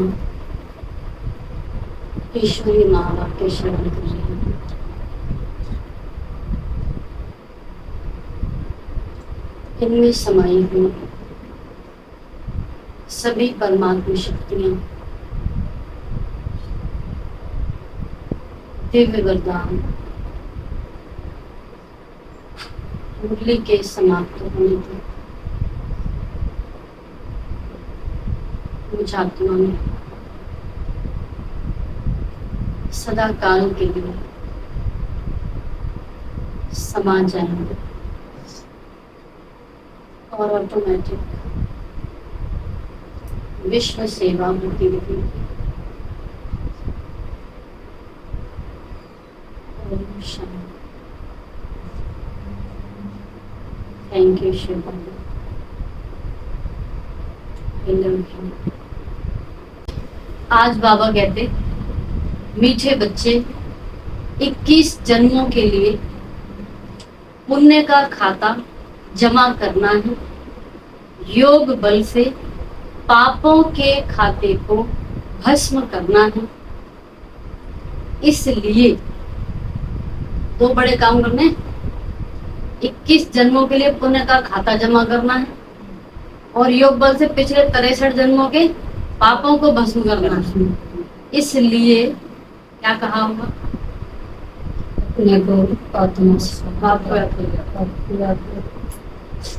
आत्मा ईश्वरी नारा के शरण कर रही हूँ। इनमें समाई हुई सभी परमात्मा शक्तियां, दिव्य वरदान मुरली के समाप्त होने तक मुझ आत्मा में सदा काल के लिए समा जाएंगे और ऑटोमेटिक विश्व सेवा होती रहेगी। थैंक यू शिव बाबा। आज बाबा कहते मीठे बच्चे 21 जन्मों के लिए पुण्य का खाता जमा करना है। योग बल से पापों के खाते को भस्म करना है। इसलिए 2 बड़े काम करने, 21 जन्मों के लिए पुण्य का खाता जमा करना है और योग बल से पिछले 63 जन्मों के पापों को भस्म करना है। इसलिए क्या कहा होगा? अपने को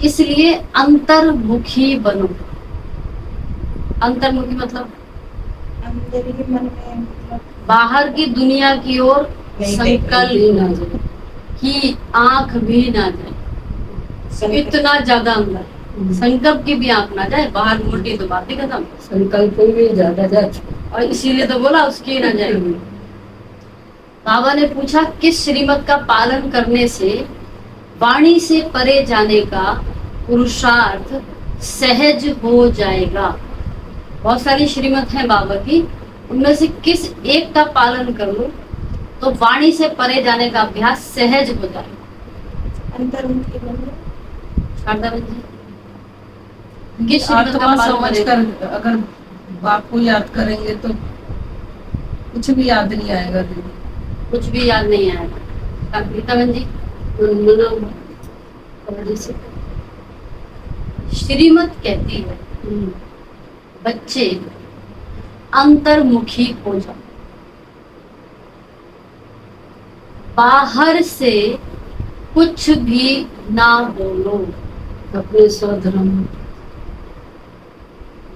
इसलिए अंतर्मुखी बनो। अंतर्मुखी मतलब अंदर ही मन में, मतलब बाहर की दुनिया की ओर संकल्प ना जाए, कि आंख भी ना जाए, इतना ज्यादा अंदर संकल्प की भी आंख ना जाए। बाहर मोटी तो बात ही खत्म, संकल्प भी ज्यादा जाए और इसीलिए तो बोला उसकी ना जाएगी। बाबा ने पूछा किस श्रीमत का पालन करने से वाणी से परे जाने का पुरुषार्थ सहज हो जाएगा। बहुत सारी श्रीमत है बाबा की, उनमें से किस एक का पालन कर लो तो वाणी से परे जाने का अभ्यास सहज हो जाएगा। अंतर्मुखी बनो। किस श्रीमत का आत्मा पालन समझ कर अगर बाप को याद करेंगे तो कुछ भी याद नहीं आएगा दीदी, कुछ भी याद नहीं आएगा। गीतावन जी श्रीमत कहती है बच्चे अंतर्मुखी हो जाओ, बाहर से कुछ भी ना बोलो। अपने स्वधर्म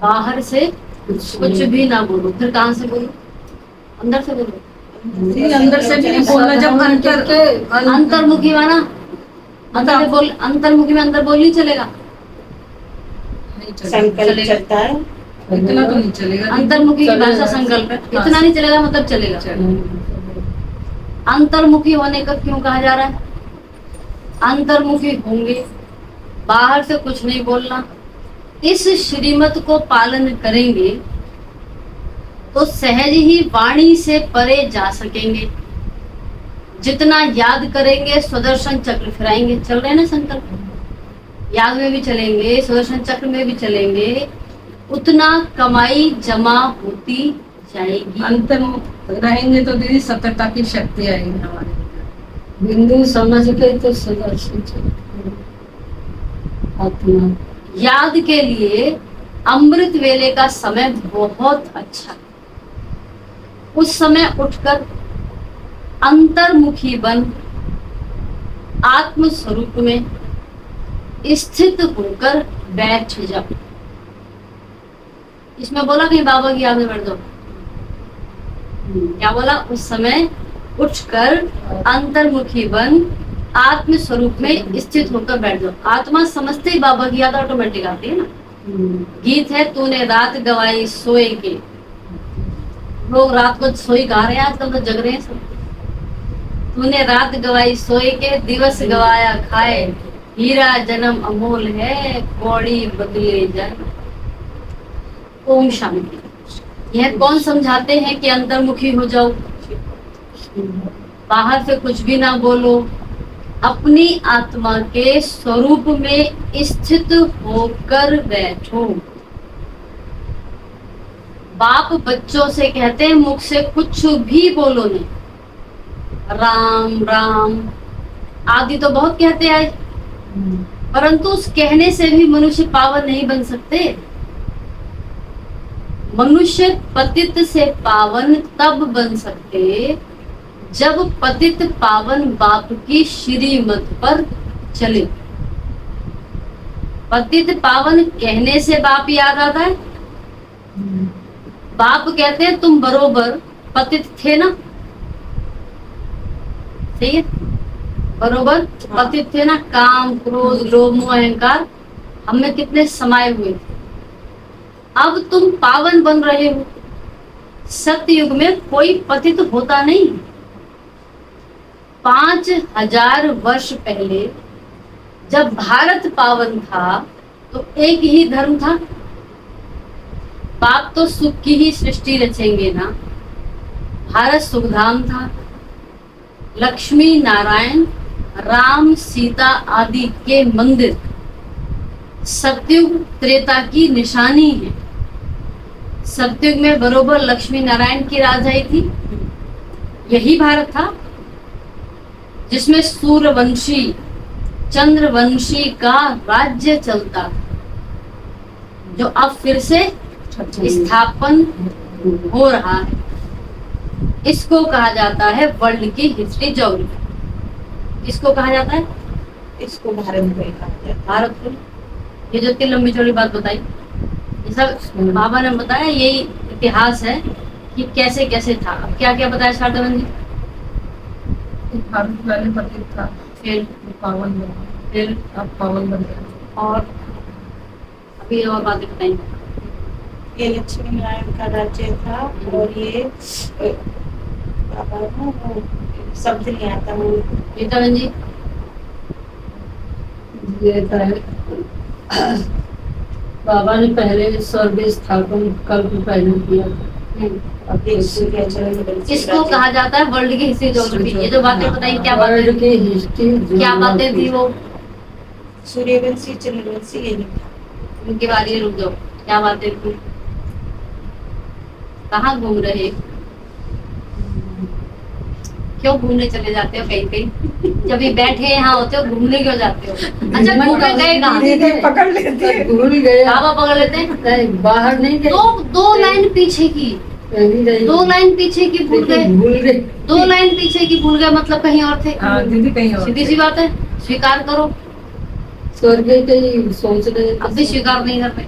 बाहर से कुछ भी ना बोलो। फिर कहाँ से बोलो? अंदर से बोलो। अंदर से भी नहीं बोलना। जब अंतर्मुखी माना अंदर में बोल, अंतर्मुखी में अंदर बोल नहीं चलेगा, संकल्प चलता है, इतना तो नहीं चलेगा। अंतर्मुखी की भाषा संकल्प है, इतना नहीं चलेगा मतलब चलेगा। अंतर्मुखी होने का क्यों कहा जा रहा है? अंतर्मुखी होंगे, बाहर से कुछ नहीं बोलना। इस श्रीमत को पालन करेंगे तो सहज ही वाणी से परे जा सकेंगे। जितना याद करेंगे सुदर्शन चक्र फिराएंगे। चल रहे हैं ना संकल्प, याद में भी चलेंगे, सुदर्शन चक्र में भी चलेंगे, उतना कमाई जमा होती जाएगी। अंतर्मुख रहेंगे तो दीदी सतर्कता की शक्ति आएगी हमारे। बिंदु समझ के तो सुदर्शन चक्र आत्मा। याद के लिए अमृत वेले का समय बहुत अच्छा है। उस समय उठकर अंतर्मुखी बन आत्म स्वरूप में स्थित होकर बैठ जाओ। इसमें बोला कहीं बाबा की याद में बैठ जाओ, क्या बोला? उस समय उठकर अंतर्मुखी बन आत्म स्वरूप में स्थित होकर बैठ जाओ। आत्मा समझते ही बाबा की याद ऑटोमेटिक आती है ना। गीत है तूने रात गवाई सोए के। लोग रात को सोई गा रहे हैं, आजकल तो जग रहे हैं सब। तूने रात गवाई सोए के, दिवस गवाया खाए, हीरा जन्म अमोल है, कौड़ी बदले जाए। ओम शांति। यह कौन समझाते हैं कि अंतर्मुखी हो जाओ, बाहर से कुछ भी ना बोलो, अपनी आत्मा के स्वरूप में स्थित होकर बैठो। बाप बच्चों से कहते हैं मुख से कुछ भी बोलो नहीं, राम राम आदि तो बहुत कहते आए, परंतु उस कहने से भी मनुष्य पावन नहीं बन सकते। मनुष्य पतित से पावन तब बन सकते जब पतित पावन बाप की श्रीमत पर चले। पतित पावन कहने से बाप याद आता है। बाप कहते हैं तुम बरोबर पतित थे ना, सही है, बरोबर पतित थे ना, काम क्रोध लोभ मोह अहंकार हमें कितने समाये हुए थे। अब तुम पावन बन रहे हो। सतयुग में कोई पतित होता नहीं। 5000 वर्ष पहले जब भारत पावन था तो एक ही धर्म था। बाप तो सुख की ही सृष्टि रचेंगे ना। भारत सुखधाम था। लक्ष्मी नारायण राम सीता आदि के मंदिर सतयुग त्रेता की निशानी है। सतयुग में बरोबर लक्ष्मी नारायण की राजधानी थी। यही भारत था जिसमें सूर्यवंशी चंद्रवंशी का राज्य चलता था, जो अब फिर से स्थापन हो रहा है। इसको कहा जाता है वर्ल्ड की हिस्ट्री ज्योग्राफी। इसको कहा जाता है, इसको भारत में कहा जाता है। भारत को। ये जो इतनी लंबी चौड़ी बात बताई, ये सब बाबा ने बताया, यही इतिहास है कि कैसे कैसे था। अब क्या क्या बताया शारदावन जी? भारत पहले पतित था, फिर पावन बना, फिर अब पावन बन गया। और अभी और बातें बताई। ये लक्ष्मी नारायण का राज्य था और ये बाबा ना वो शब्द नहीं आता वो गीतावन जी ये था बाबा ने पहले स्वर्ग स्थापन कल्प पहले किया। अब इसको कहा जाता है वर्ल्ड की हिस्ट्री ज्योग्राफी। ये जो बातें बताई, क्या वर्ल्ड बातें, की हिस्ट्री, क्या बातें थी वो? सूर्यवंशी चंद्रवंशी ये नहीं था। उनके बारे में रुक जाओ, क्या बातें थी? कहाँ घूम रहे, क्यों घूमने चले जाते हो कहीं कहीं? जब ये बैठे यहाँ होते हो घूमने क्यों जाते हो? अच्छा घूमने गए कहाँ? पकड़ लेते, भूल गए। बाबा पकड़ लेते हैं। नहीं, बाहर नहीं गए। दो लाइन पीछे की, कहीं नहीं। 2 लाइन पीछे की भूल गए। भूल गए। 2 लाइन पीछे की भूल गए, मतलब कहीं और थे। हाँ दीदी कहीं और। सीधी सी बात है, स्वीकार करो। स्वर्ग के ही सोच रहे थे। अब भी स्वीकार नहीं कर रहे,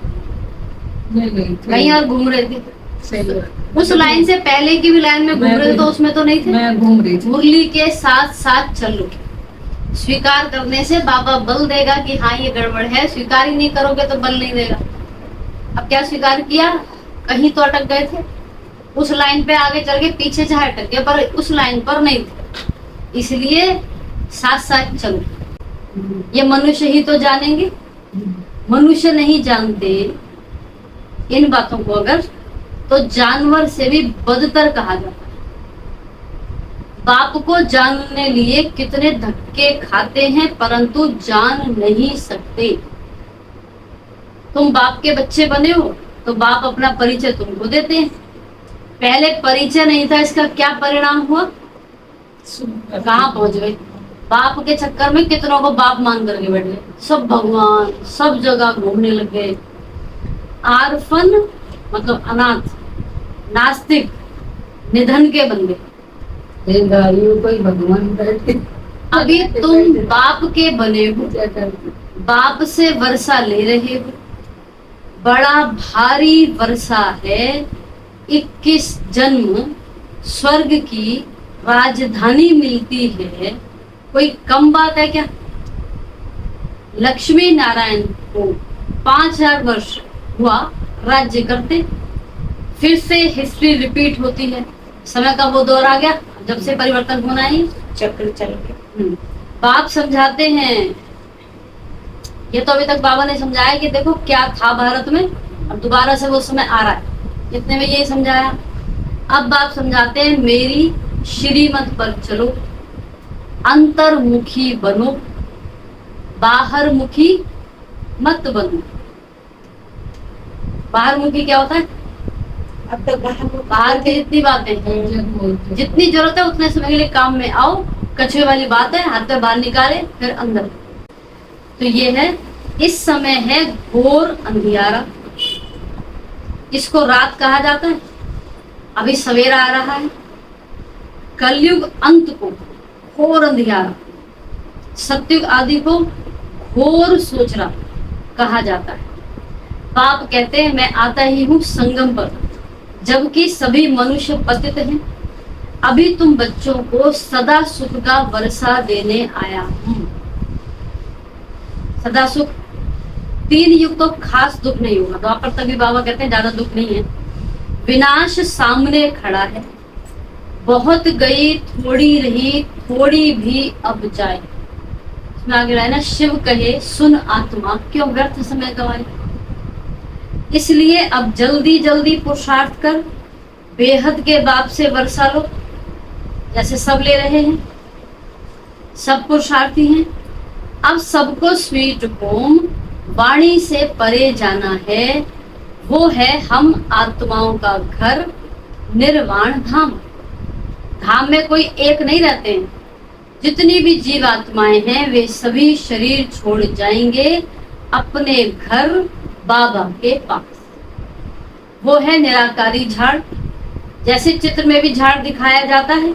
नहीं कहीं और घूम रहे थे। सही है। उस लाइन से पहले की भी लाइन में घूम रहे थे, तो उसमें तो नहीं थे। मैं घूम रही थी। मुरली के साथ साथ चलो। स्वीकार करने से बाबा बल देगा कि हाँ ये गड़बड़ है। स्वीकार ही नहीं करोगे तो बल नहीं देगा। अब क्या स्वीकार किया? कहीं तो अटक गए थे, उस लाइन पे आगे चल के पीछे चाहे अटक गए, पर उस लाइन पर नहीं थे। इसलिए साथ साथ चलो। ये मनुष्य ही तो जानेंगे। मनुष्य नहीं जानते इन बातों को अगर, तो जानवर से भी बदतर कहा जाता है। बाप को जानने लिए कितने धक्के खाते हैं, परंतु जान नहीं सकते। तुम बाप के बच्चे बने हो तो बाप अपना परिचय तुमको देते हैं। पहले परिचय नहीं था, इसका क्या परिणाम हुआ? कहाँ पहुंच गए? बाप के चक्कर में कितनों को बाप मान करके बैठ गए। सब भगवान, सब जगह घूमने लग गए। आर्फन मतलब अनाथ, नास्तिक, निधन के बन गए। गाड़ियों को ही भगवान बैठे। अभी तुम बाप के बने हो, क्या करते? बाप से वर्षा ले रहे हो। बड़ा भारी वर्षा है। 21 जन्म स्वर्ग की राजधानी मिलती है, कोई कम बात है क्या? लक्ष्मी नारायण को 5000 वर्ष हुआ राज्य करते। फिर से हिस्ट्री रिपीट होती है। समय का वो दौर आ गया जब से परिवर्तन होना ही। चक्र चल के बाप समझाते हैं, ये तो अभी तक बाबा ने समझाया कि देखो क्या था भारत में, अब दोबारा से वो समय आ रहा है। इतने में यही समझाया। अब बाप समझाते हैं मेरी श्रीमत पर चलो, अंतर्मुखी बनो, बाहर मुखी मत बनो। बाहर मुखी क्या होता है? अब तो बाहर की जितनी बातें हैं, जितनी जरूरत है उतने समय के लिए काम में आओ, कछुए वाली बात है, हाथ में बाहर निकाले फिर अंदर। तो ये है, इस समय है घोर अंधियारा, इसको रात कहा जाता है। अभी सवेरा आ रहा है, कलयुग अंत को घोर अंधियारा, सतयुग आदि को घोर सोचना कहा जाता है। बाप कहते हैं मैं आता ही हूँ संगम पर, जबकि सभी मनुष्य पतित हैं। अभी तुम बच्चों को सदा सुख का वर्षा देने आया हूँ। सदा सुख, 3 युग तो खास दुख नहीं होगा, द्वापर तक भी बाबा कहते हैं ज्यादा दुख नहीं है। विनाश सामने खड़ा है, बहुत गई थोड़ी रही, थोड़ी भी अब जाए। इसमें आगे रहा है ना, शिव कहे सुन आत्मा क्यों व्यर्थ समय गवाए। इसलिए अब जल्दी जल्दी पुरुषार्थ कर, बेहद के बाप से वर्षा लो, जैसे सब ले रहे हैं, सब पुरुषार्थी हैं। अब सबको स्वीट होम वाणी से परे जाना है, वो है हम आत्माओं का घर निर्वाण धाम। धाम में कोई एक नहीं रहते हैं, जितनी भी जीव आत्माएं हैं वे सभी शरीर छोड़ जाएंगे अपने घर बाबा के पास। वो है निराकारी झाड़, जैसे चित्र में भी झाड़ दिखाया जाता है,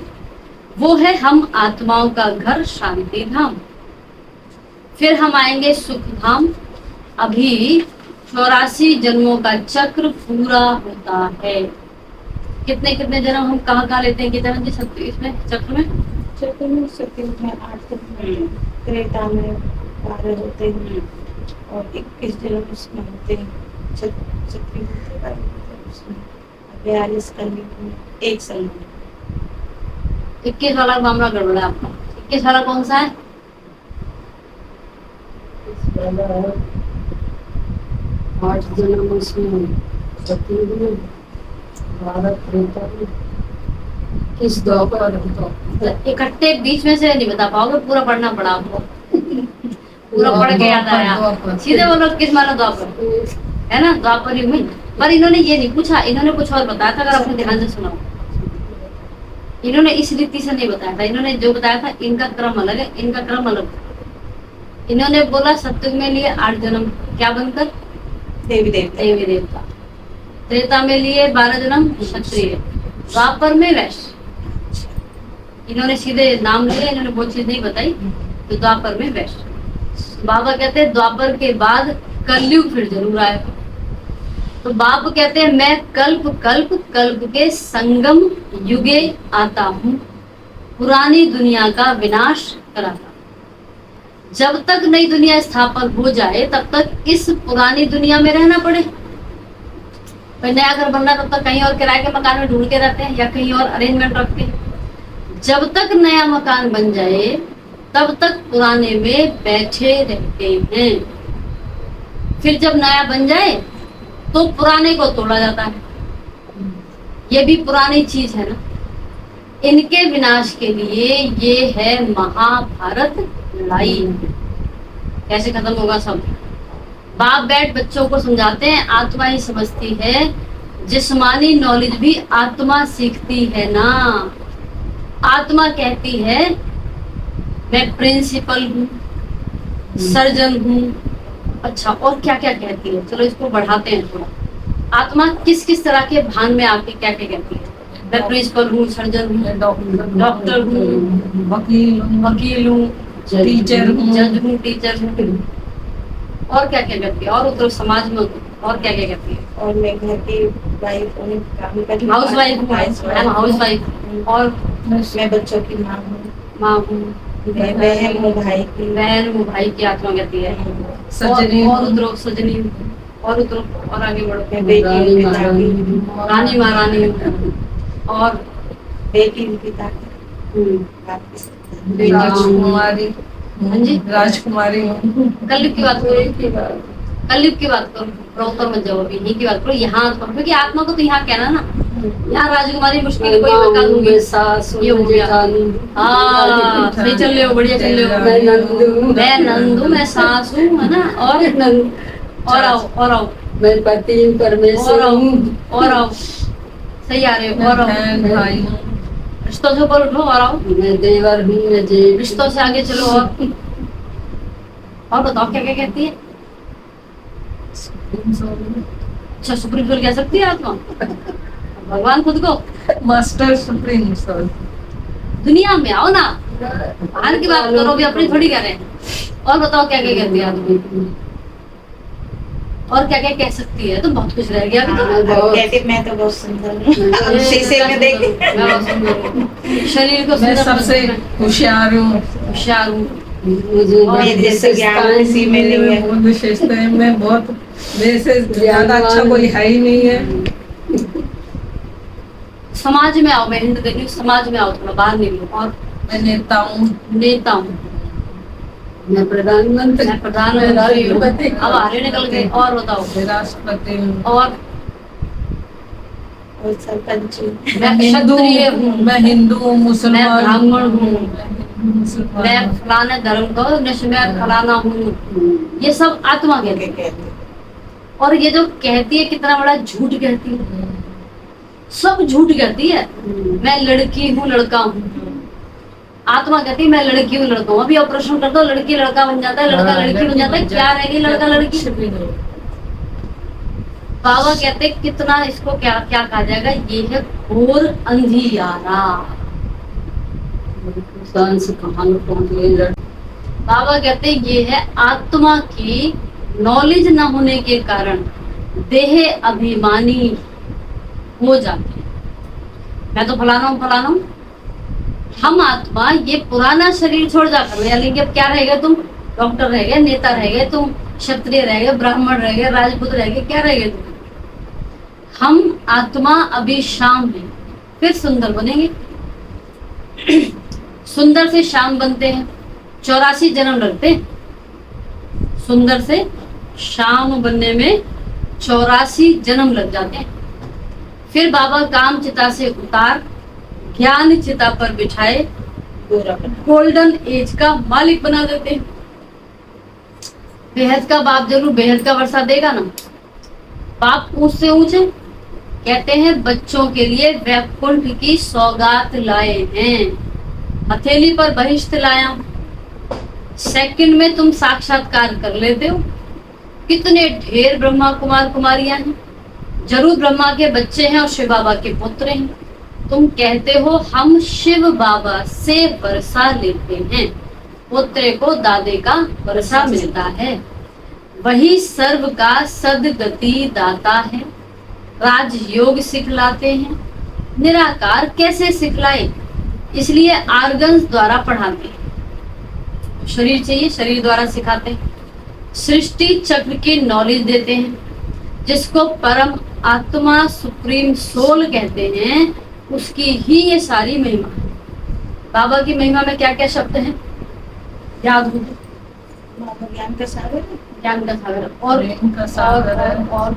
वो है हम आत्माओं का घर शांति धाम। फिर हम आएंगे सुख धाम। अभी 84 जन्मों का चक्र पूरा होता है। कितने कितने जन्म हम कहाँ लेते हैं, कितने जी सत्य इसमें चक्र में? सतयुग में 8 जन्म, त्रेता में 12 होते हैं और 21 जन्म उसमें होते हैं। सतयुग में 42 कलयुग में 1 साल। 21 वाला मामला गड़बड़ा है आपका। 21 वाला कौन सा है? 8 जन्म उसमें, सतयुग में, 12 त्रेता में, किस द्वापर इकट्ठे बीच में से नहीं बता पाओगे, पूरा पढ़ना पड़ा आपको। पूरा पढ़ के याद आया। सीधे बोलो किस माना द्वापर है ना, द्वापर युग में। पर इन्होंने ये नहीं पूछा, इन्होंने कुछ और बताया था, अगर आपने ध्यान से सुना। इन्होंने इस रीति से नहीं बताया था, इन्होंने जो बताया था इनका क्रम अलग है, इनका क्रम अलग। इन्होंने बोला सतयुग में लिए 8 जन्म, क्या बनकर? देवी देवता। त्रेता में लिए 12 जन्म क्षत्रिय, द्वापर में वैश्य। इन्होंने सीधे नाम लिया, इन्होंने वो चीज नहीं बताई। तो द्वापर में वैश्य। बाबा कहते हैं द्वापर के बाद कलयुग फिर जरूर आएगा। तो बाप कहते हैं मैं कल्प कल्प कल्प के संगम युगे आता हूँ, पुरानी दुनिया का विनाश कराता। जब तक नई दुनिया स्थापन हो जाए तब तक इस पुरानी दुनिया में रहना पड़े। कोई नया घर बनना तब तक कहीं और किराए के मकान में ढूंढ के रहते हैं या कहीं और अरेंजमेंट रखते हैं। जब तक नया मकान बन जाए तब तक पुराने में बैठे रहते हैं। फिर जब नया बन जाए तो पुराने को तोड़ा जाता है। ये भी पुरानी चीज है ना। इनके विनाश के लिए ये है महाभारत लड़ाई। कैसे खत्म होगा सब? बाप बैठ बच्चों को समझाते हैं, आत्मा ही समझती है, जिस्मानी नॉलेज भी आत्मा सीखती है ना। आत्मा कहती है मैं प्रिंसिपल हूँ, सर्जन हूँ। अच्छा, और क्या क्या कहती है? चलो इसको बढ़ाते हैं थोड़ा। आत्मा किस किस तरह के भान में आके क्या क्या कहती है? मैं प्रिंसिपल हूँ, सर्जन हूँ, डॉक्टर हूँ, वकील हूँ, टीचर हूँ, जज हूँ, टीचर हूँ। और क्या क्या करती है? और उधर समाज में और क्या क्या करती है? और मैं घर की वाइफ हूँ, काम करती हूँ, हाउस वाइफ। और मैं बच्चों की माँ हूँ, मैं बहन हूँ भाई की आत्मा कहती है। सजनी और उधर सजनी हूँ, और उधर और आगे बढ़ो। मैं बेटी हूँ, रानी महारानी हूँ, और बेटी हूँ, पिता राजकुमारी। हाँ जी, राजकुमारी हूँ। कलयुग की बात करो, कलयुग की बात करो, प्रॉपर मत जाओ, अभी यहीं की बात करो। यहाँ क्योंकि आत्मा को तो यहाँ कहना ना। यहाँ राजकुमारी मुश्किल है, कोई बता दूंगी। ये हो गया। हाँ, सही चल रहे हो, बढ़िया चल रहे हो। मैं नंदू, मैं सास हूँ, है ना। और आओ, और आओ, मैं पति परमेश्वर हूँ। और आओ, सही आ रहे हो। और बहन भाई हूँ, रिश्तों से ऊपर उठो और आओ, मैं देवर हूँ, मैं जेठ। रिश्तों से आगे चलो। और बताओ क्या क्या कहती है। अच्छा, सुप्रीम सोल कह सकती है आत्मा, भगवान खुद को। Master supreme soul. दुनिया में आओ ना, बाहर की बात करो, भी अपनी थोड़ी कह रहे हैं। और बताओ क्या क्या कहती है आत्मा, और क्या क्या कह सकती है। तो बहुत कुछ रह गया अभी तो। हाँ, कहती मैं तो बहुत सुंदर हूँ, शीशे में देख। मैं बहुत सुंदर हूँ। शरीर को मैं सुंदर सबसे बनाना, होशियार हूँ, होशियार हूँ। मुझे मेरे जैसे ज्ञान किसी में नहीं है। बहुत विशेषताएं, मैं बहुत, मेरे से ज्यादा अच्छा कोई है ही नहीं है। समाज में आओ, मैं हिंद देती हूँ, समाज में आओ, थोड़ा बाहर निकलो। और मैं नेता हूँ, नेता हूँ, मैं प्रधानमंत्री, मैं प्रधानमंत्री हूँ। राष्ट्रपति। अब आगे निकल गए। और बताओ, मैं राष्ट्रपति हूँ, और और सरपंच हूँ। मैं मैं हिंदू क्षत्रिय हूँ, मैं हिंदू हूँ, मुसलमान मैं ब्राह्मण हूँ, मैं हिंदू, मुसलमान मैं हूँ। फलाने धर्म का हूँ, मैं फलाना हूँ। ये सब आत्मा कहती है। और ये जो कहती है कितना बड़ा झूठ कहती है, सब झूठ कहती है। मैं लड़की हूँ, लड़का हूँ। आत्मा कहती है मैं लड़की हूँ, लड़का हूँ। अभी ऑपरेशन कर दो, लड़की लड़का बन जाता है, लड़का हाँ, लड़की बन जाता है। क्या रहेगी लड़का लड़की। कुछ भी नहीं। बाबा कहते हैं, कितना इसको क्या क्या कहा जाएगा, ये है घोर अंधियारा। सांस कहाँ पहुँच गई। बाबा कहते हैं ये है आत्मा की नॉलेज न होने के कारण देह अभिमानी हो जाते हैं। मैं तो फलाना हूँ, फलाना हूँ। हम आत्मा ये पुराना शरीर छोड़ जाकर, लेकिन अब क्या रहेगा तुम, डॉक्टर रह गए, नेता रह गए तुम, क्षत्रिय रह गए, ब्राह्मण रह गए, राजपूत रह गए, क्या रह गए तुम। हम आत्मा अभी शाम है, फिर सुंदर बनेंगे। सुंदर से शाम बनते हैं, 84 जन्म लगते हैं। सुंदर से शाम बनने में 84 जन्म लग जाते हैं। फिर बाबा काम चिता से उतार, ज्ञान चिता पर बिठाए, गोरा बना। गोल्डन एज का मालिक बना देते हैं। बेहद का बाप जरूर बेहद का वर्षा देगा ना। बाप ऊंच से ऊंचे कहते हैं, बच्चों के लिए वैकुंठ की सौगात लाए हैं, हथेली पर बहिष्ठ लाया। सेकंड में तुम साक्षात्कार कर लेते हो। कितने ढेर ब्रह्मा कुमार कुमारियां हैं, जरूर ब्रह्मा के बच्चे हैं और शिव बाबा के पुत्र हैं। तुम कहते हो हम शिव बाबा से वर्षा लेते हैं, पुत्र को दादे का वर्षा मिलता है। वही सर्व का सदगति दाता है, राजयोग सिखलाते हैं। निराकार कैसे सिखलाए, इसलिए आर्गन्स द्वारा पढ़ाते हैं। शरीर चाहिए, शरीर द्वारा सिखाते हैं। सृष्टि चक्र की नॉलेज देते हैं, जिसको परम आत्मा सुप्रीम सोल कहते हैं, उसकी ही ये सारी महिमा है। बाबा की महिमा में क्या क्या शब्द हैं, याद हो। बाबा ज्ञान का सागर है। ज्ञान का सागर और प्रेम का सागर है, और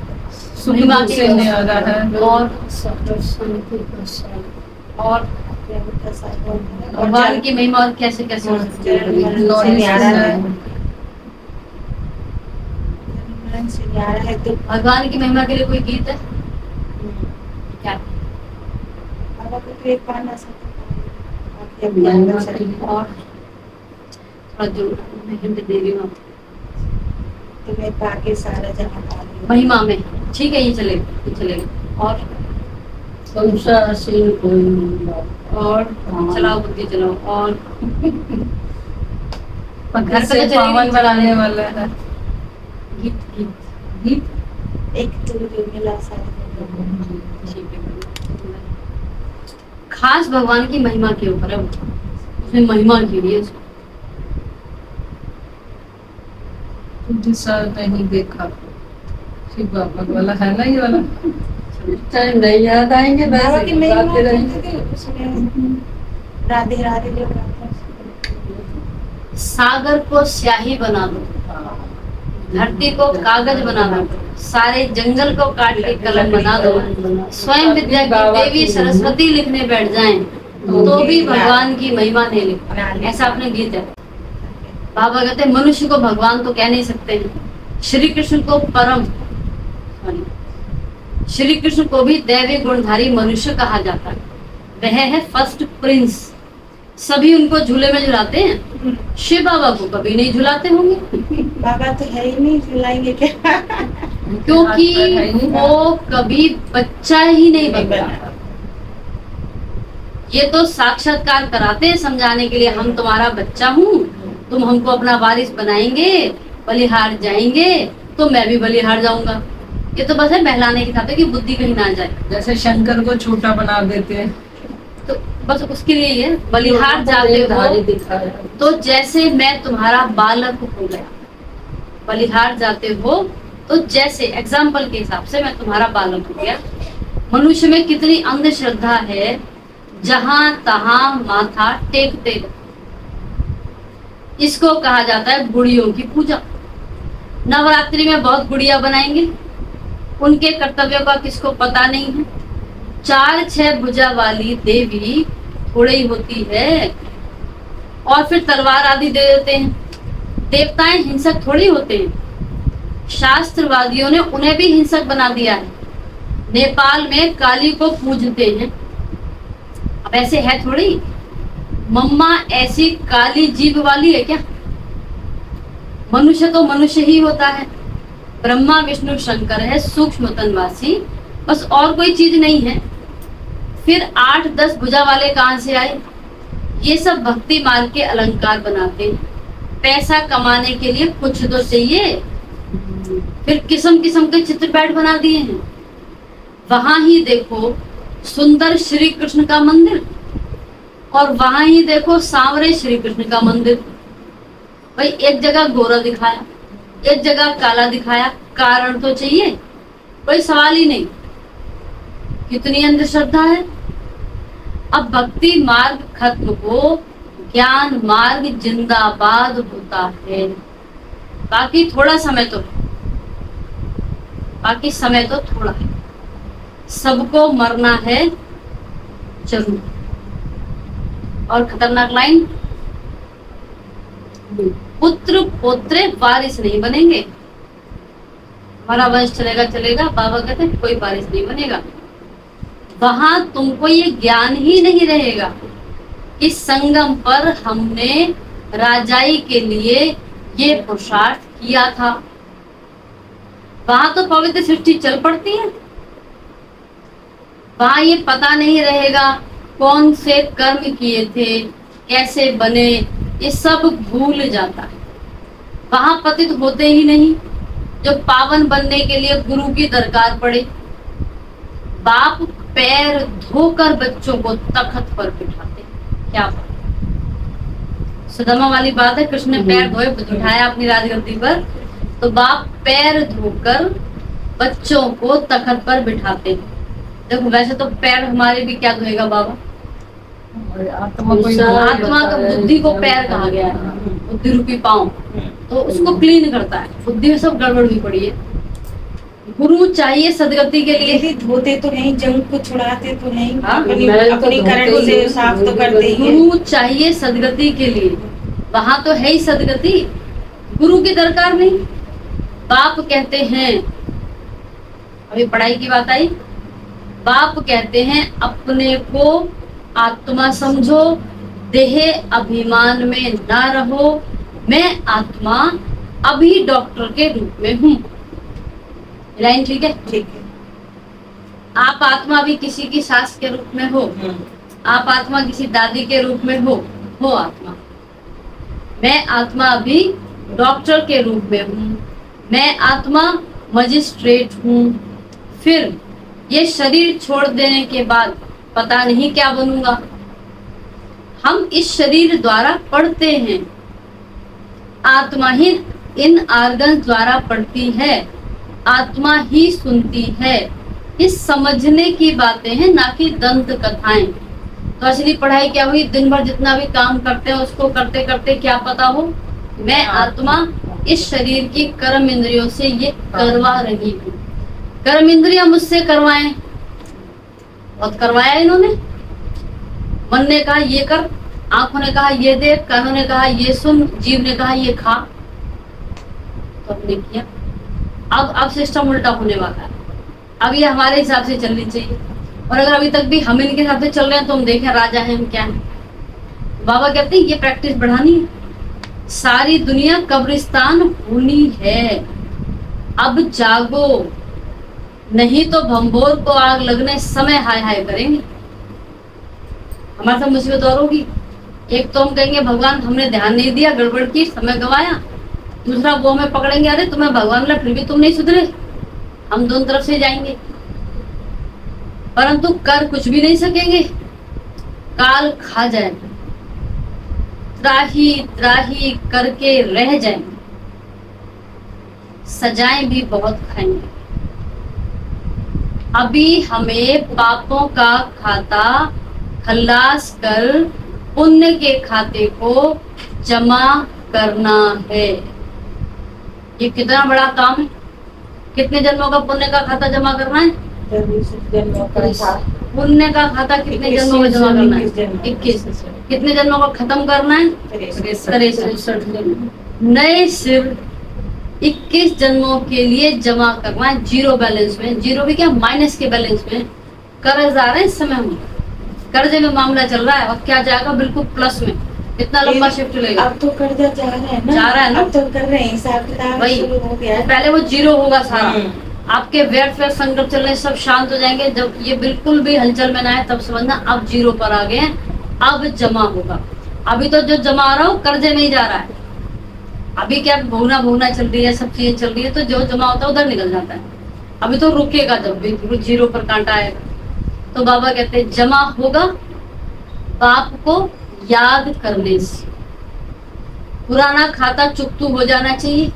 सुख महिमा दुख के से न्यारा है, और शांति का सागर। और प्रेम का सागर है। और भगवान की महिमा और कैसे कैसे हो सकती है। से न्यारा है। मन से न्यारा है तो भगवान की महिमा के लिए कोई गीत है क्या। बाबा को तो एक पाना सकता आप ये महिमा ज्ञान का के सागर। लिए। और थोड़ा जो मैं हिंट दे रही हूँ तुम्हें पाके सारा जहां पा लिया। महिमा में, ठीक है ये चलेगा, ये चलेगा। और संसार से कोई नहीं। और चलाओ बुद्धि चलाओ। और घर पे से तो पावन चलेगी। बनाने वाला है। गीत गीत गीत एक तू जो मिला सारे ठीक है। खास भगवान की महिमा के ऊपर है वो, उसमें महिमा के लिए दिशा नहीं देखा, शिव बाबा वाला है ना ये वाला। इस टाइम नहीं याद आएंगे, बाबा की वैसे महिमा गाते रहेंगे। थी उसमें राधे राधे जो गाता है। सागर को स्याही बना दो, धरती को कागज बना दो, सारे जंगल को काट के कलम बना दो, स्वयं विद्या की देवी सरस्वती लिखने बैठ जाएं तो भी भगवान की महिमा नहीं लिख। ऐसा अपने गीत है। बाबा कहते हैं मनुष्य को भगवान तो कह नहीं सकते हैं, श्री कृष्ण को परम श्री कृष्ण को भी दैवी गुणधारी मनुष्य कहा जाता है। वह है फर्स्ट प्रिंस। सभी उनको झूले में झुलाते हैं, शिव बाबा को कभी नहीं झुलाते होंगे बाबा तो है ही नहीं, झुलाएंगे क्या? क्योंकि वो कभी बच्चा ही नहीं बनता। ये तो साक्षात्कार कराते हैं समझाने के लिए, हम तुम्हारा बच्चा हूँ, तुम हमको अपना वारिस बनाएंगे, बलिहार जाएंगे तो मैं भी बलिहार जाऊंगा। ये तो बस है बहलाने के साथ कि बुद्धि कहीं ना जाए। जैसे शंकर को छोटा बना देते हैं, तो बस उसके लिए ये बलिहार जाते धारी हो दिखाया। तो जैसे मैं तुम्हारा बालक हो गया। बलिहार जाते हो तो जैसे एग्जाम्पल के हिसाब से मैं तुम्हारा बालक हो गया। मनुष्य में कितनी अंधश्रद्धा है, जहां तहां माथा टेकते रहो। इसको कहा जाता है गुड़ियों की पूजा। नवरात्रि में बहुत गुड़िया बनाएंगे, उनके कर्तव्यों का किसको पता नहीं है। 4-6 भुजा वाली देवी थोड़ी ही होती है, और फिर तलवार आदि दे देते हैं। देवताएं हिंसक थोड़ी होते हैं, शास्त्रवादियों ने उन्हें भी हिंसक बना दिया है। नेपाल में काली को पूजते हैं, अब ऐसे है थोड़ी। मम्मा ऐसी काली जीभ वाली है क्या? मनुष्य तो मनुष्य ही होता है। ब्रह्मा विष्णु शंकर है सूक्ष्म तनवासी, बस और कोई चीज नहीं है। फिर 8-10 भुजा वाले कहां से आए? ये सब भक्ति मार्ग के अलंकार बनाते हैं। पैसा कमाने के लिए कुछ तो चाहिए, फिर किस्म किस्म के चित्रपट बना दिए हैं। वहां ही देखो सुंदर श्री कृष्ण का मंदिर, और वहां ही देखो सांवरे श्री कृष्ण का मंदिर। भाई एक जगह गोरा दिखाया, एक जगह काला दिखाया, कारण तो चाहिए, कोई सवाल ही नहीं। कितनी अंधश्रद्धा है। अब भक्ति मार्ग खत्म हो, ज्ञान मार्ग जिंदाबाद होता है। बाकी थोड़ा समय तो है, बाकी समय तो थोड़ा है। सबको मरना है जरूर। और खतरनाक लाइन, पुत्र पोत्रे वारिस नहीं बनेंगे। हमारा वंश चलेगा चलेगा, बाबा कहते हैं कोई वारिस नहीं बनेगा। वहां तुमको ये ज्ञान ही नहीं रहेगा कि संगम पर हमने राजाई के लिए ये पुरुषार्थ किया था। वहां तो पवित्र सृष्टि चल पड़ती है। वहां ये पता नहीं रहेगा कौन से कर्म किए थे, कैसे बने, ये सब भूल जाता है। वहां पतित होते ही नहीं। जो पावन बनने के लिए गुरु की दरकार पड़े, बाप पैर धोकर बच्चों को तख्त पर बिठाते, क्या बात। सुदामा वाली बात है, कृष्ण ने पैर धोए बिठाया अपनी राजगद्दी पर, तो बाप पैर धोकर बच्चों को तख्त पर बिठाते। देखो वैसे तो पैर हमारे भी क्या धोएगा बाबा, आत्मा आत्मा का बुद्धि को पैर कहा गया है, बुद्धि रूपी पाँव, तो उसको क्लीन करता है। बुद्धि में सब गड़बड़ भी पड़ी है। गुरु चाहिए सदगति के लिए। ये धोते तो नहीं, जंग को छुड़ाते तो नहीं, हाँ, अपनी करण से साफ तो करते ही हैं। गुरु चाहिए सदगति के लिए, वहां तो है ही सदगति, गुरु की दरकार नहीं। बाप कहते हैं, अभी पढ़ाई की बात आई, बाप कहते हैं अपने को आत्मा समझो, देह अभिमान में ना रहो, मैं आत्मा अभी डॉक्टर के रूप में हूँ। लाइन ठीक है? ठीक है। आप आत्मा भी किसी की सास के रूप में हो, आप आत्मा किसी दादी के रूप में हो आत्मा। मैं आत्मा अभी डॉक्टर के रूप में हूँ, मैं आत्मा मजिस्ट्रेट हूँ। फिर ये शरीर छोड़ देने के बाद पता नहीं क्या बनूंगा। हम इस शरीर द्वारा पढ़ते हैं, आत्मा ही इन ऑर्गन द्वारा पढ़ती है, आत्मा ही सुनती है। इस समझने की बातें हैं, ना कि दंत कथाएं। तो असली पढ़ाई क्या हुई? दिन भर जितना भी काम करते हैं उसको करते करते क्या पता हो, मैं आत्मा इस शरीर की कर्म इंद्रियों से ये करवा रही हूँ। कर्म इंद्रियां मुझसे करवाएं, बहुत करवाया इन्होंने। मन ने कहा ये कर, आंखों ने कहा ये देख, कानों ने कहा ये सुन, जीव ने कहा ये खा, तो हमने किया। अब सिस्टम उल्टा होने वाला है। अब ये हमारे हिसाब से चलनी चाहिए। और अगर अभी तक भी हम इनके हिसाब से चल रहे हैं तो हम देखें राजा हैं हम क्या हैं। बाबा कहते हैं ये प्रैक्टिस बढ़ानी है। सारी दुनिया कब्रिस्तान होनी है, अब जागो, नहीं तो भंबोर को आग लगने समय हाय हाय करेंगे। हमारे साथ मुसीबत और होगी। एक तो हम कहेंगे भगवान हमने ध्यान नहीं दिया, गड़बड़ की, समय गवाया। दूसरा वो हमें पकड़ेंगे, अरे तुम्हें भगवान मिला फिर भी तुम नहीं सुधरे। हम दोनों तरफ से जाएंगे, परंतु कर कुछ भी नहीं सकेंगे, काल खा जाएगा। त्राही त्राही करके रह जाएंगे, सजाएं भी बहुत खाएंगे। अभी हमें पापों का खाता खल्लास कर पुण्य के खाते को जमा करना है। ये कितना बड़ा काम है। कितने जन्मों का पुण्य का खाता जमा करना है? पुण्य का खाता कितने जन्मों में जमा करना है? 21। कितने जन्मों को खत्म करना है? 63। नए सिर 21 जन्मों के लिए जमा करना है, जीरो बैलेंस में। जीरो भी क्या, माइनस के बैलेंस में। कर्जदार है इस समय हम, कर्जे में मामला चल रहा है। अब क्या जाएगा? बिल्कुल प्लस में। इतना लंबा शिफ्ट लेगा। अब तो कर्जा जा रहा है ना, जा रहा है ना, अब तो कर रहे हैं, हिसाब किताब वही शुरू हो गया है। पहले वो जीरो होगा सारा। आपके व्यर्थ संकट चल रहे सब शांत हो जाएंगे। जब ये बिल्कुल भी हलचल में ना आए तब समझना अब जीरो पर आ गए हैं, अब जमा होगा। अभी तो जो जमा आ रहा हो कर्जे में ही जा रहा है। अभी क्या भोगना चल रही है, सब चीजें चल रही है, तो जो जमा होता है उधर निकल जाता है। अभी तो रुकेगा, जब भी जीरो पर कांटा आएगा। तो बाबा कहते हैं जमा होगा पाप को याद करने से। पुराना खाता चुकतू हो जाना चाहिए।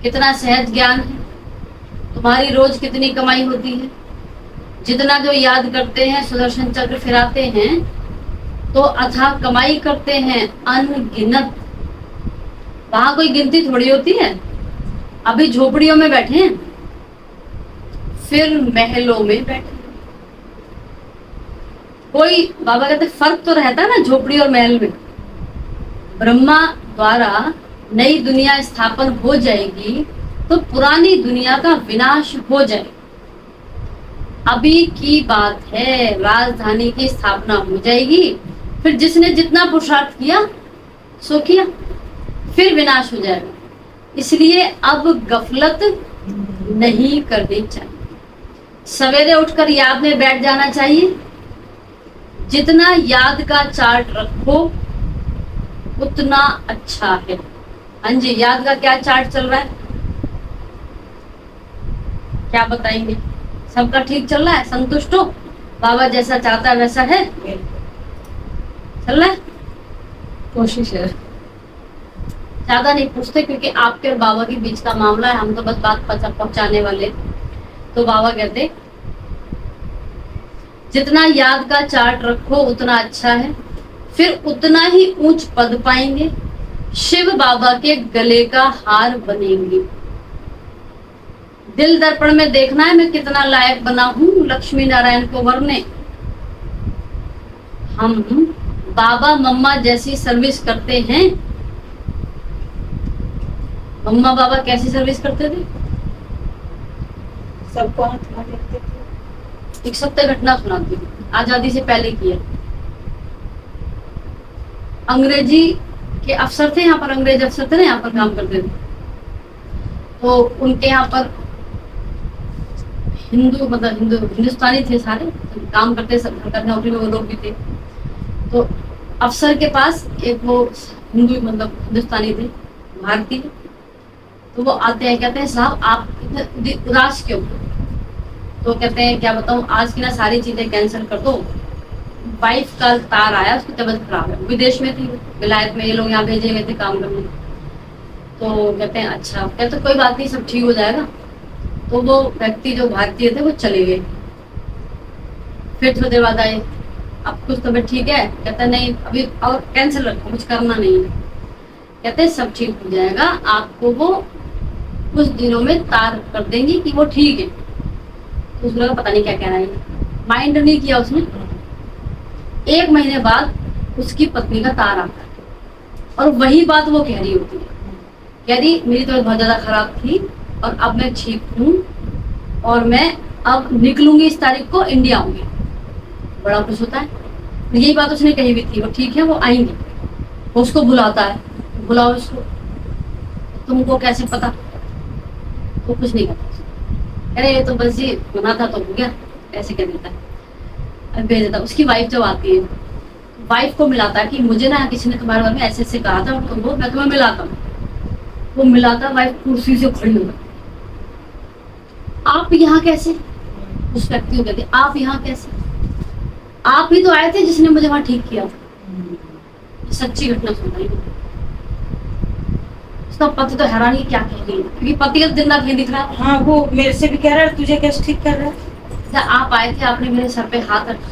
कितना सहज ज्ञान है, तुम्हारी रोज कितनी कमाई होती है, जितना जो याद करते हैं, सुदर्शन चक्र फिराते हैं तो अथाह कमाई करते हैं अनगिनत। वहां कोई गिनती थोड़ी होती है। अभी झोपड़ियों में बैठे हैं, फिर महलों में बैठे। कोई बाबा कहते फर्क तो रहता है ना झोपड़ी और महल में। ब्रह्मा द्वारा नई दुनिया स्थापन हो जाएगी तो पुरानी दुनिया का विनाश हो जाए। अभी की बात है, राजधानी की स्थापना हो जाएगी, फिर जिसने जितना पुरुषार्थ किया सो किया, फिर विनाश हो जाएगा। इसलिए अब गफलत नहीं करनी चाहिए। सवेरे उठकर याद में बैठ जाना चाहिए। जितना याद का चार्ट रखो उतना अच्छा है। हाँ जी, याद का क्या चार्ट चल रहा है, क्या बताएंगे? सबका ठीक चल रहा है? संतुष्ट हो? बाबा जैसा चाहता है वैसा है चल रहा है? कोशिश है। ज्यादा नहीं पूछते क्योंकि आपके और बाबा के बीच का मामला है, हम तो बस बात पहुंचाने वाले। तो बाबा कहते जितना याद का चार्ट रखो उतना अच्छा है, फिर उतना ही ऊंच पद पाएंगे, शिव बाबा के गले का हार बनेंगे। दिल दर्पण में देखना है मैं कितना लायक बना हूं लक्ष्मी नारायण को वरने। हम बाबा मम्मा जैसी सर्विस करते हैं। मम्मा बाबा कैसी सर्विस करते थे? सबको हाथ में देखते थे। एक सत्य घटना सुनाती हूँ, आजादी से पहले की है। अंग्रेजी के अफसर थे यहाँ पर, अंग्रेज अफसर थे ना यहाँ पर काम करते थे। तो उनके यहाँ पर हिंदुस्तानी थे सारे, काम करते सरकारी नौकरी में वो लोग भी थे। तो अफसर के पास एक वो हिंदुस्तानी थे, भारतीय। तो वो आते हैं, कहते हैं साहब आप इतने उदास क्यों? तो कहते हैं क्या बताऊं, आज की ना सारी चीजें कैंसिल कर दो। वाइफ का तार आया, उसकी तबीयत खराब है, विदेश में थी, विलायत में, ये लोग यहाँ भेजे हुए थे काम करने। तो कहते हैं अच्छा, कहते कोई बात नहीं सब ठीक हो जाएगा। तो वो व्यक्ति जो भारतीय थे वो चले गए। फिर थोड़ी देर बाद आए, अब कुछ तबीयत ठीक है? कहते नहीं अभी और कैंसिल रखो, कुछ करना नहीं है। कहते सब ठीक हो जाएगा, आपको वो कुछ दिनों में तार कर देंगी कि वो ठीक है। तो उसने पता नहीं क्या कह रहा है, माइंड नहीं किया उसने। 1 महीने बाद उसकी पत्नी का तार आता है और वही बात वो कह रही होती है, कह रही मेरी तो बहुत ज्यादा खराब थी और अब मैं ठीक हूँ और मैं अब निकलूंगी इस तारीख को, इंडिया आऊंगी। बड़ा खुश होता है। यही बात उसने कही भी थी, वो ठीक है वो आएंगे। वो उसको बुलाता है, बुलाओ उसको, तुमको कैसे पता? वो कुछ नहीं कहता, अरे ये तो बस जी बना था तो हो गया, ऐसे कह देता है, अब भेज देता। उसकी वाइफ जब आती है, वाइफ को मिलाता है कि मुझे ना किसी ने तुम्हारे बारे में ऐसे ऐसे कहा था, तुमको मैं तुम्हें मिलाता हूँ। वो मिलाता, वाइफ कुर्सी से खड़ी हो गई, आप यहाँ कैसे? उस व्यक्ति को कहते हैं, आप यहाँ कैसे? आप ही तो आए थे जिसने मुझे वहां ठीक किया था। सच्ची घटना सुनाई। उसका पति तो हैरान ही क्या कह रही है, क्योंकि पति का दिन रात नहीं दिख रहा है। हाँ, वो मेरे से भी कह रहा है तुझे कैसे ठीक कर रहा है। जब आप आए थे, आपने मेरे सर पे हाथ रखा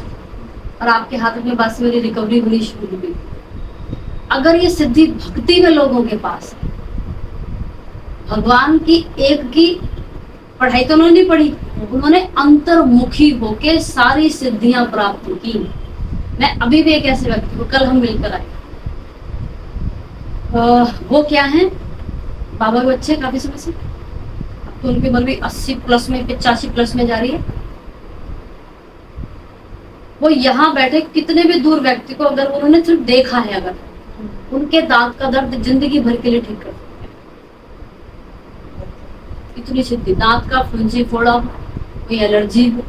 और आपके हाथ रखने के बाद से मेरी रिकवरी होनी शुरू हो गई। अगर ये सिद्धि भक्ति में लोगों के पास है, भगवान की एक की पढ़ाई तो उन्होंने नहीं पढ़ी, उन्होंने अंतर्मुखी होके सारी सिद्धियां प्राप्त की। मैं अभी भी एक ऐसे व्यक्ति को, कल हम मिलकर आए, वो क्या है, बाबा के बच्चे काफी समय से, अब तो उनकी उम्र भी 80 प्लस में, 85 प्लस में जा रही है। वो यहाँ बैठे कितने भी दूर व्यक्ति को अगर उन्होंने सिर्फ देखा है, अगर उनके दांत का दर्द जिंदगी भर के लिए ठीक कर सकते हैं। इतनी सिद्धि, दांत का फुंसी फोड़ा हो, कोई एलर्जी हो,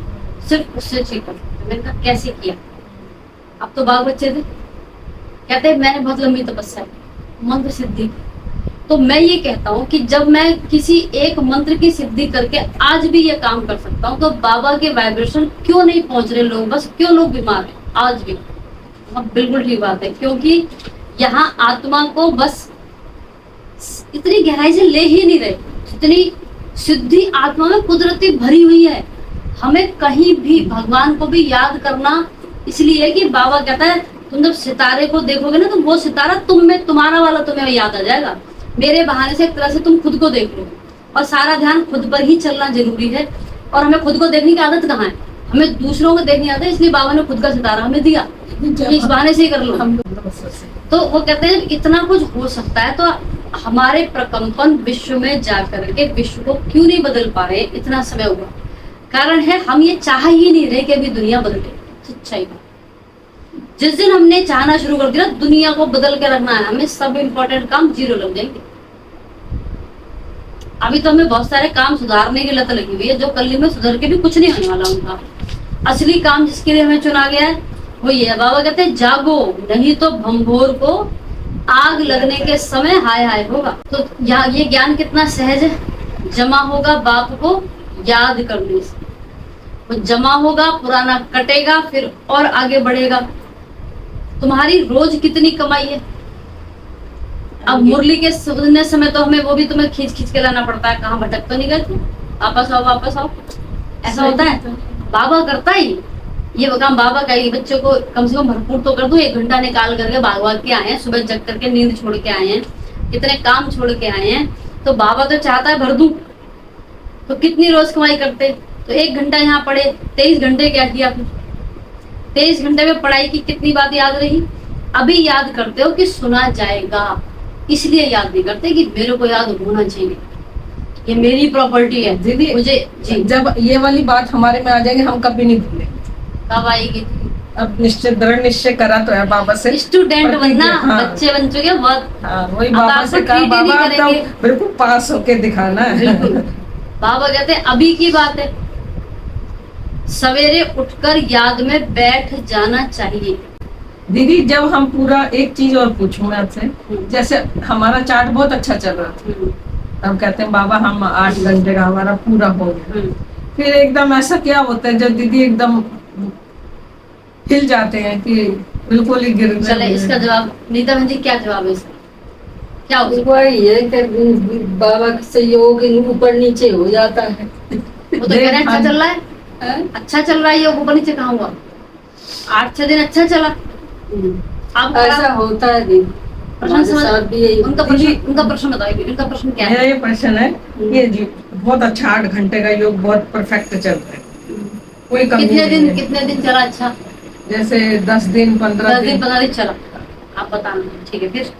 सिर्फ उससे ठीक कर सकते हैं। मैंने कहा कैसे किया? अब तो बाग बच्चे थे, कहते मैंने बहुत लंबी तपस्या की, मंत्र सिद्धि। तो मैं ये कहता हूँ कि जब मैं किसी एक मंत्र की सिद्धि करके आज भी ये काम कर सकता हूँ, तो बाबा के वाइब्रेशन क्यों नहीं पहुंच रहे लोग, बस क्यों लोग बीमार हैं आज भी? हाँ, बिल्कुल ठीक बात है, क्योंकि यहाँ आत्मा को बस इतनी गहराई से ले ही नहीं रहे, इतनी सिद्धि आत्मा में कुदरती भरी हुई है। हमें कहीं भी भगवान को भी याद करना इसलिए कि बाबा कहता है तुम जब सितारे को देखोगे ना, तो वो सितारा तुम में, तुम्हारा वाला तुम्हें याद आ जाएगा। मेरे बहाने से एक तरह से तुम खुद को देख लो, और सारा ध्यान खुद पर ही चलना जरूरी है। और हमें खुद को देखने की आदत कहाँ है? हमें दूसरों को देखने आदत है, इसलिए बाबा ने खुद का सितारा हमें दिया, इस बहाने से ही कर लो। तो वो कहते हैं इतना कुछ हो सकता है, तो हमारे प्रकंपन विश्व में जाकर के विश्व को क्यों नहीं बदल पा रहे? इतना समय हुआ, कारण है हम ये चाह ही नहीं रहे कि अभी दुनिया बदले। सच्चाई बात, जिस दिन हमने चाहना शुरू कर दिया दुनिया को बदल के रखना है, हमें सब इम्पोर्टेंट काम जीरो लग जाएंगे। अभी तो हमें बहुत सारे काम सुधारने की लत लगी हुई है, जो कल में सुधर के भी कुछ नहीं होने वाला उनका। असली काम जिसके लिए हमें चुना गया है वो ये है। बाबा कहते हैं जागो, नहीं तो भंभोर को आग लगने के समय हाय हाय होगा। तो यहाँ ये ज्ञान कितना सहज है, जमा होगा बाप को याद करने से। वो जमा होगा, पुराना कटेगा, फिर और आगे बढ़ेगा। तुम्हारी रोज कितनी कमाई है? अब मुरली के सुनने समय तो हमें वो भी तुम्हें खींच खींच के लाना पड़ता है, कहाँ भटक तो नहीं गए थे, वापस आओ वापस आओ, ऐसा होता है। बाबा करता ही ये काम, बाबा का ही बच्चों को कम से कम भरपूर तो कर दो। 1 घंटा निकाल करके भागवत के आए हैं, सुबह जग करके नींद छोड़ के आए हैं, कितने काम छोड़ के आए हैं, तो बाबा तो चाहता है भर दूं। तो कितनी रोज कमाई करते? तो 1 घंटा यहाँ पढ़े, 23 घंटे क्या किया फिर? 23 घंटे में पढ़ाई की कितनी बात याद रही? अभी याद करते हो कि सुना जाएगा, इसलिए याद नहीं करते कि मेरे को याद होना चाहिए, ये मेरी प्रॉपर्टी है दीदी। मुझे जी। जब ये वाली बात हमारे में आ जाएगी हम कभी नहीं भूलेंगे। कब आएगी? अब निश्चय, दृढ़ निश्चय करा तो है बाबा से। स्टूडेंट बनना, हाँ। बच्चे बन चुके बहुत। हाँ, वही अब बाबा आपको से कहा, treat ही नहीं बाबा अब करेंगे। तो बिल्कुल पास होके दिखाना है। बिल्कुल। बाबा कहते हैं अभी की बात है, सवेरे उठकर याद में बैठ जाना चाहिए। दीदी जब हम पूरा, एक चीज और पूछूं मैं आपसे, जैसे हमारा चार्ट बहुत अच्छा चल रहा था, हम कहते हैं बाबा हम 8 घंटे का हमारा पूरा हो गया, फिर एकदम ऐसा क्या होता है जब दीदी एकदम हिल जाते हैं कि बिल्कुल ही गिर गए? चले इसका जवाब नीता बहन जी, क्या जवाब है इसका? क्या हो सकता वही है कि बाबा के सहयोग ऊपर नीचे हो जाता है। है? वो तो कह रहे हैं अच्छा चल रहा है, अच्छा चल रहा है, ये ऊपर नीचे कहाँ हुआ? 8-6 दिन अच्छा चला, अब ऐसा होता है दीदी, प्रश्न हमारे समझ, साथ भी यही। उनका प्रश्न बताइए, उनका प्रश्न क्या मेरा है? ये प्रश्न है, ये जी बहुत अच्छा 8 घंटे का योग बहुत परफेक्ट चल रहा है, कोई कमी कितने नहीं दिन है। कितने दिन चला? अच्छा जैसे 10 दिन 15 10 दिन दिन। 15 दिन चला, आप बताना। ठीक है, फिर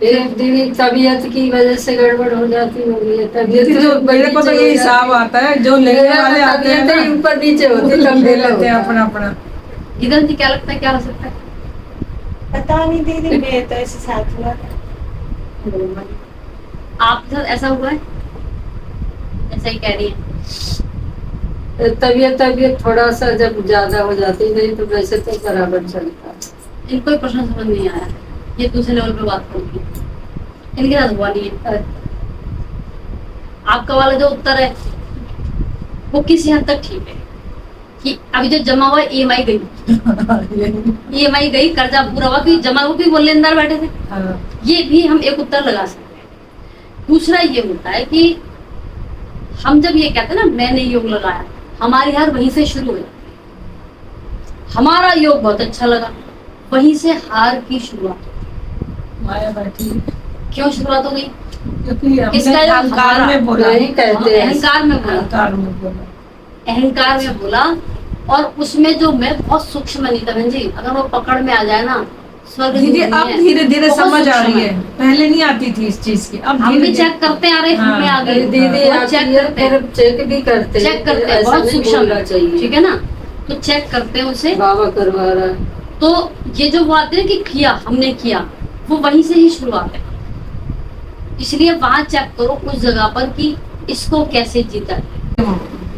एक दीदी तबीयत की वजह से गड़बड़ हो जाती होगी, तबीयत दीदी जो मेरे को तो ये हिसाब आता है, जो लेने वाले आते हैं ना ऊपर नीचे होती वो तब ले मेरा लेते हैं होता अपना अपना। गीता जी क्या लगता है क्या हो सकता है? पता नहीं दीदी, मेरे तो ऐसे साथ हुआ। आपके साथ ऐसा हुआ है? ऐसा ही कह रही है। है। तबीयत थोड़ा सा जब ज्यादा हो जाती, नहीं तो वैसे तो बराबर चलता है। इनको प्रश्न समझ नहीं आया, ये दूसरे लेवल पे बात करूंगी। इनके साथ हुआ नहीं है। आपका वाला जो उत्तर है वो किसी हद तक ठीक है कि अभी जो जमा हुआ EMI गई, EMI गई, कर्जा पूरा हुआ, कि जमा हुआ कि वो लेनदार बैठे थे। हाँ। ये भी हम एक उत्तर लगा सकते हैं। दूसरा ये होता है कि हम जब ये कहते हैं ना मैंने योग लगाया, हमारी हार वहीं से शुरू हुई। हमारा योग बहुत अच्छा लगा, वहीं से हार की शुरुआत। माया बैठी, क्यों शुरुआत हो गई? क्योंकि किसका हमने जो अहंकार हमारा- में बोला, नहीं कहते हैं। अहंकार में बोला, अहंकार में बोला। अहंकार में बोला। और उसमें जो मैं बहुत सूक्ष्म है नीता बहन जी, अगर वो पकड़ में आ जाए ना, स्वर्ग की दीदी दुनिया अब है, धीरे धीरे बहुत समझ आ सूक्ष्म रही है, पहले नहीं आती थी इस चीज की, अब हम धीरे भी चेक करते आ रहे हैं, हम में आ गई। दीदी वो आती चेक है, करते हैं, फिर चेक भी करते हैं, चेक करते हैं, ऐसा बहुत नहीं सूक्ष्म बोलना है, चाहिए। ठीक है ना? तो चेक करते हैं उसे। बाबा करवा रहा है। तो ये जो वो आते हैं कि किया, हमने किया, वो वहीं से ही शुरुआत है। इसलिए वहां चेक करो उस जगह पर कि इसको कैसे जीता है,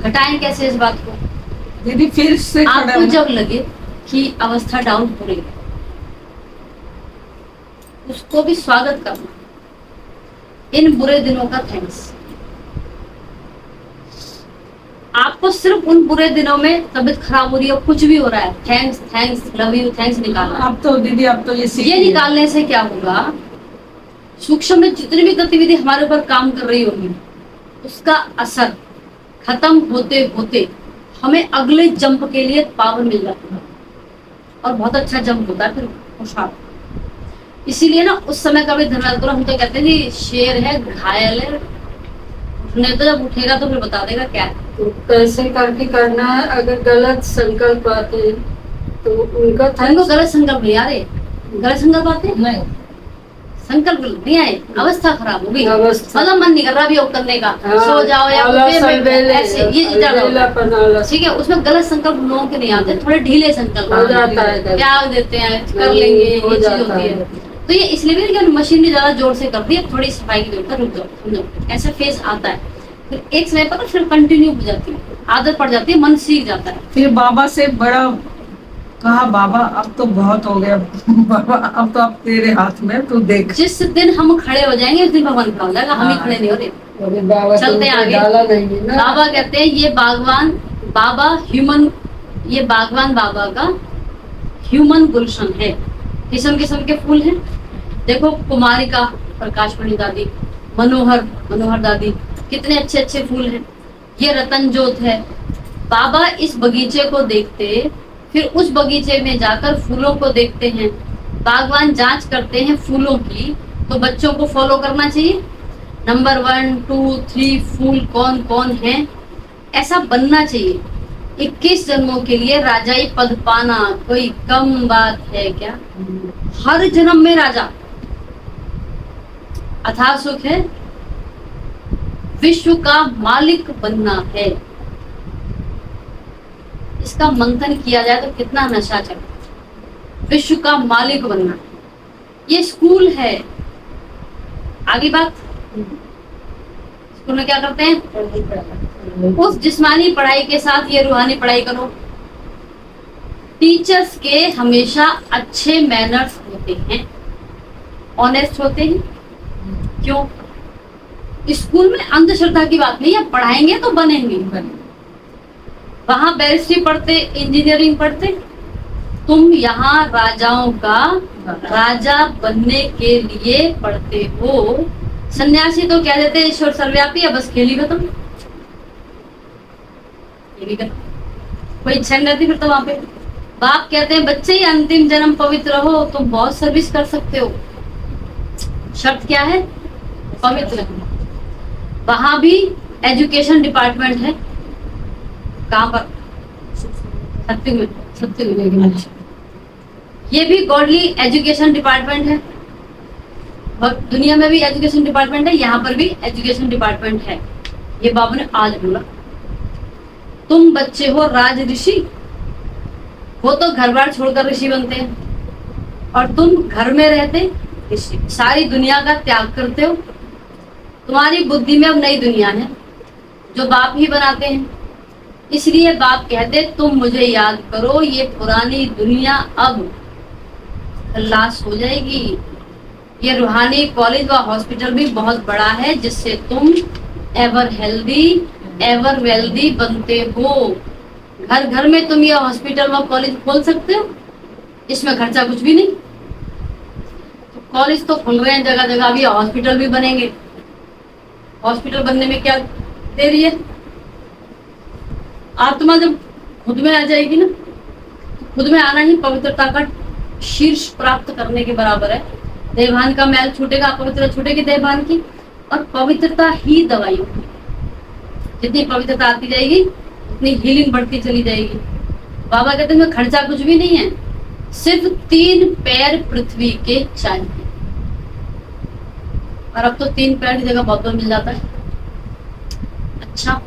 घटाएं कैसे इस बात को। दीदी फिर से खड़ा आपको होना। जब लगे कि अवस्था डाउन हो रही है, उसको भी स्वागत करना, इन बुरे दिनों का थैंक्स। आपको सिर्फ उन बुरे दिनों में तबीयत खराब हो रही है, कुछ भी हो रहा है, thanks thanks love you thanks निकालना है। अब तो दीदी अब तो ये सीख ये लिया। निकालने से क्या होगा, सूक्ष्म में जितनी भी गतिविधि हमारे ऊपर काम कर रही होगी, उसका असर खत्म होते होते हमें अगले जंप के लिए पावर मिल जाती है, और बहुत अच्छा जंप होता है फिर होशियार। इसीलिए ना उस समय का भी धन्यवाद करो। हम तो कहते हैं जी शेर है, घायल है, उठने तो जब उठेगा तो फिर बता देगा क्या है। तो कैसे करके करना है, अगर गलत संकल्प आते हैं तो उनका हमको गलत संकल्प नहीं आ रहे, गलत संकल्प आते हैं, नहीं, संकल्प गलत नहीं आए, अवस्था खराब हो गई, अवस्था- मतलब मन नहीं कर रहा भी योग करने का, हाँ, सो जाओ या आला कुछ भी, संवेले, ऐसे ये चीजें होता है। अवेलापन आला ठीक है, उसमें गलत संकल्प लोगों के नहीं आते, थोड़े ढीले संकल्प हो आते हैं। जाता है। त्याग देते हैं, कर नहीं, लेंगे, ये हो चीज जाता होती है। है। तो ये इसलिए भी कि मशीन ने ज्यादा जोर से कर दी, अब थोड़ी सफाई की जरूरत है, रुक जाओ समझो, ऐसा फेज आता है। फिर एक समय पर फिर कंटिन्यू हो जाती है, आदत पड़ जाती है, मन सीख जाता है। फिर बाबा से बड़ा कहा, बाबा अब तो बहुत हो गया बाबा अब तो अब तेरे हाथ में, तू देख। जिस दिन हम खड़े हो जाएंगे उस दिन भगवान खड़ा हो जाएगा, हम ही हाँ। खड़े नहीं हो रहे। अभी बाबा के चलते ऊपर आगे। डाला नहीं है ना। बाबा कहते हैं ये बागवान बाबा ह्यूमन, ये बागवान बाबा का ह्यूमन गुलशन है, किस्म किस्म के फूल हैं। देखो कुमारिका, प्रकाशमणि दादी, मनोहर मनोहर दादी, कितने अच्छे अच्छे फूल हैं। ये रतन जोत है। बाबा इस बगीचे को देखते, फिर उस बगीचे में जाकर फूलों को देखते हैं। बागवान जांच करते हैं फूलों की, तो बच्चों को फॉलो करना चाहिए। नंबर 1, 2, 3 फूल कौन कौन है, ऐसा बनना चाहिए। 21 जन्मों के लिए राजाई पद पाना कोई कम बात है क्या? हर जन्म में राजा, अथाह सुख है, विश्व का मालिक बनना है। इसका मंथन किया जाए तो कितना नशा चढ़े, विश्व का मालिक बनना। ये स्कूल है। आगे बात, स्कूल में क्या करते हैं? उस जिस्मानी पढ़ाई के साथ ये रूहानी पढ़ाई करो। टीचर्स के हमेशा अच्छे मैनर्स होते हैं, ऑनेस्ट होते हैं। क्यों? स्कूल में अंधश्रद्धा की बात नहीं है, पढ़ाएंगे तो बनेंगे। वहां बैरिस्ट्री पढ़ते, इंजीनियरिंग पढ़ते, तुम यहाँ राजाओं का राजा बनने के लिए पढ़ते हो। सन्यासी तो कह देते ईश्वर सर्वव्यापी है, बस खेली खत्म, खेली खत्म, कोई इच्छा नहीं रहती फिर तो वहां पे। बाप कहते हैं बच्चे ही अंतिम जन्म पवित्र हो, तुम बहुत सर्विस कर सकते हो। शर्त क्या है? पवित्र। वहां भी एजुकेशन डिपार्टमेंट है। कहाँ पर? सत्युग में, सत्युग में। ये भी गॉडली एजुकेशन डिपार्टमेंट है। दुनिया में भी एजुकेशन डिपार्टमेंट है, यहाँ पर भी एजुकेशन डिपार्टमेंट है। ये बाबू ने आज बोला। तुम बच्चे हो राज ऋषि, वो तो घर बार छोड़कर ऋषि बनते हैं, और तुम घर में रहते ऋषि सारी दुनिया का त्याग करते हो। तुम्हारी बुद्धि में अब नई दुनिया है जो बाप ही बनाते हैं, इसलिए बाप कहते तुम मुझे याद करो, ये पुरानी दुनिया अब खल्लास हो जाएगी। ये रूहानी कॉलेज व हॉस्पिटल भी बहुत बड़ा है, जिससे तुम एवर हेल्दी एवर वेल्दी बनते हो। घर घर में तुम ये हॉस्पिटल व कॉलेज खोल सकते हो, इसमें खर्चा कुछ भी नहीं। तो कॉलेज तो खुल रहे हैं जगह जगह, अभी हॉस्पिटल भी बनेंगे। हॉस्पिटल बनने में क्या देरी है? आत्मा जब खुद में आ जाएगी ना, तो खुद में आना ही पवित्रता का शीर्ष प्राप्त करने के बराबर है। देवभान का मैल छूटेगा, पवित्रता छूटेगी देवभान की, और पवित्रता ही दवाई होगी। जितनी पवित्रता आती जाएगी उतनी हीलिंग बढ़ती चली जाएगी। बाबा कहते हैं खर्चा कुछ भी नहीं है, सिर्फ 3 पैर पृथ्वी के चाहिए। और अब तो 3 पैर की जगह बहुत मिल जाता है। अच्छा,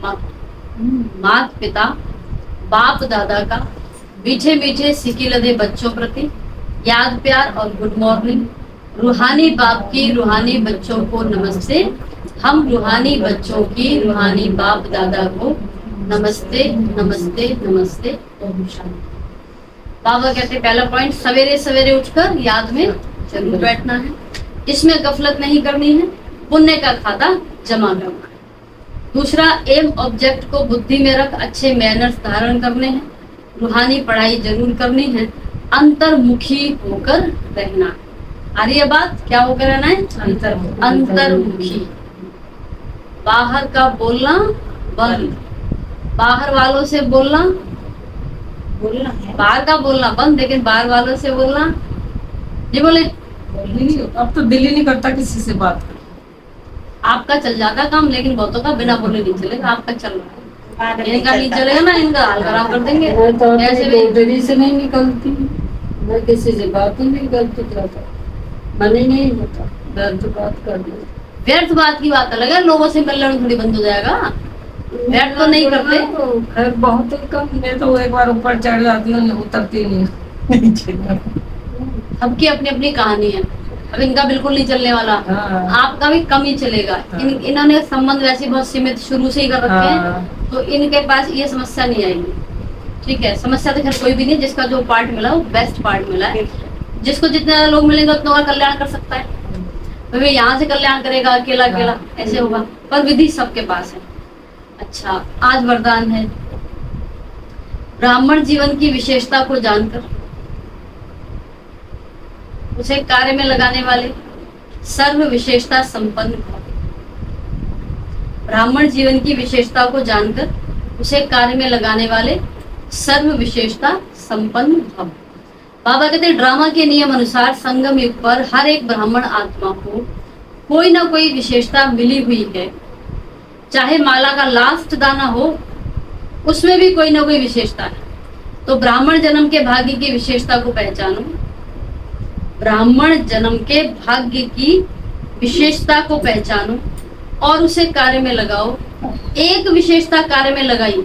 माता पिता बाप दादा का मीठे मीठे सिकी लदे बच्चों प्रति याद प्यार और गुड मॉर्निंग। रूहानी बाप की रूहानी बच्चों को नमस्ते। हम रूहानी बच्चों की रूहानी बाप दादा को नमस्ते नमस्ते नमस्ते। ओम शांति। बाबा कहते पहला पॉइंट, सवेरे सवेरे उठकर याद में जरूर बैठना है, इसमें गफलत नहीं करनी है, पुण्य का खाता जमा करना है। दूसरा, एम ऑब्जेक्ट को बुद्धि में रख अच्छे मैनर्स धारण करने हैं, रूहानी पढ़ाई जरूर करनी है, अंतर्मुखी होकर रहना है। आ रही है बात? क्या होकर रहना है? अंतर्मुखी। बाहर का बोलना बंद, बाहर वालों से बोलना है, बाहर का बोलना बंद, लेकिन बाहर वालों से बोलना। जी बोले। अब तो दिल ही नहीं करता किसी से बात कर। आपका चल जाता काम, लेकिन बहुतों का बिना बोले नहीं चलेगा। आपका चल रहा है, इनका नहीं चलेगा ना, इनका हाल खराब कर देंगे। मैं तो ऐसे अपनी भी गोदरी से नहीं निकलती, मैं किसी से बात ही नहीं करती, रहता मन ही नहीं होता, दर्द बात करने। व्यर्थ बात की बात अलग है, लोगों से मिलना थोड़ी बंद हो जाएगा। व्यर्थ तो नहीं करते। खैर बहुत कम। मैं तो एक बार ऊपर चढ़ जाती हूँ, उतरती नहीं। सबकी अपनी अपनी कहानी है। अब इनका बिल्कुल नहीं चलने वाला, हाँ। आपका भी कम ही चलेगा। इन्होंने संबंध वैसे बहुत सीमित शुरू से ही कर रखे हैं, तो इनके पास ये समस्या नहीं आएगी। ठीक है, समस्या तो खैर कोई भी नहीं, जिसका जो पार्ट मिला वो बेस्ट पार्ट मिला है। जिसको जितने ज्यादा लोग मिलेंगे उतना और कल्याण कर सकता है। तो वे यहाँ से कल्याण करेगा अकेला अकेला, ऐसे होगा, पर विधि सबके पास है। अच्छा, आज वरदान है, ब्राह्मण जीवन की विशेषता को जानकर उसे कार्य में लगाने वाले सर्व विशेषता संपन्न भव। ब्राह्मण जीवन की विशेषता को जानकर उसे कार्य में लगाने वाले सर्व विशेषता संपन्न भव। बाबा कहते हैं ड्रामा के नियम अनुसार संगम युग पर हर एक ब्राह्मण आत्मा को कोई ना कोई विशेषता मिली हुई है। चाहे माला का लास्ट दाना हो, उसमें भी कोई ना कोई विशेषता है। तो ब्राह्मण जन्म के भाग्य की विशेषता को पहचानो, ब्राह्मण जन्म के भाग्य की विशेषता को पहचानो और उसे कार्य में लगाओ। एक विशेषता कार्य में लगाई